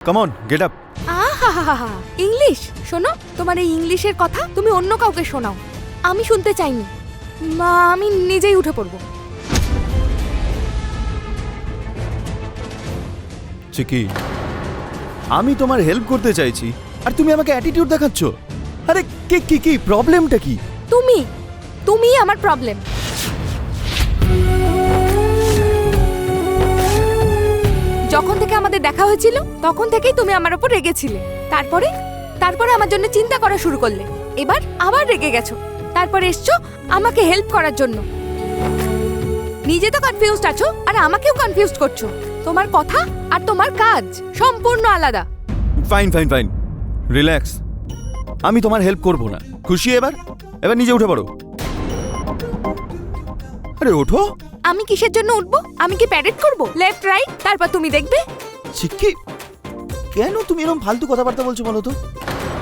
Come on, get up. আহা, English শোনো, তোমার এই ইংলিশের কথা তুমি অন্য কাউকে শোনাও, আমি শুনতে চাইনি। মা, আমি নিজেই উঠে পড়বো। চিকি, আমি তোমার হেল্প করতে চাইছি আর তুমি আমাকে অ্যাটিটিউড দেখাচ্ছ। আরে কি প্রবলেমটা কি? তুমি আমার প্রবলেম। যখন থেকে আমাদের দেখা হয়েছিল তখন থেকেই তুমি আমার উপর রেগেছিলে। তারপরে আমার জন্য চিন্তা করা শুরু করলে। এবার আবার রেগে গেছো। তারপরে এসছো আমাকে হেল্প করার জন্য। নিজে তো কনফিউজড আছো আর আমাকেও কনফিউজড করছো। তোমার কথা আর তোমার কাজ সম্পূর্ণ আলাদা। Fine, relax. আমি তোমার হেল্প করব না। খুশি? এবার নিজে উঠে পড়ো। আরে ওঠো। আমি কিসের জন্য উঠবো? আমি কি প্যারেড করব লেফট রাইট? তারপর তুমি দেখবে। চিকি, কেন তুমি এরকম ফালতু কথাবার্তা বলছো বলো তো?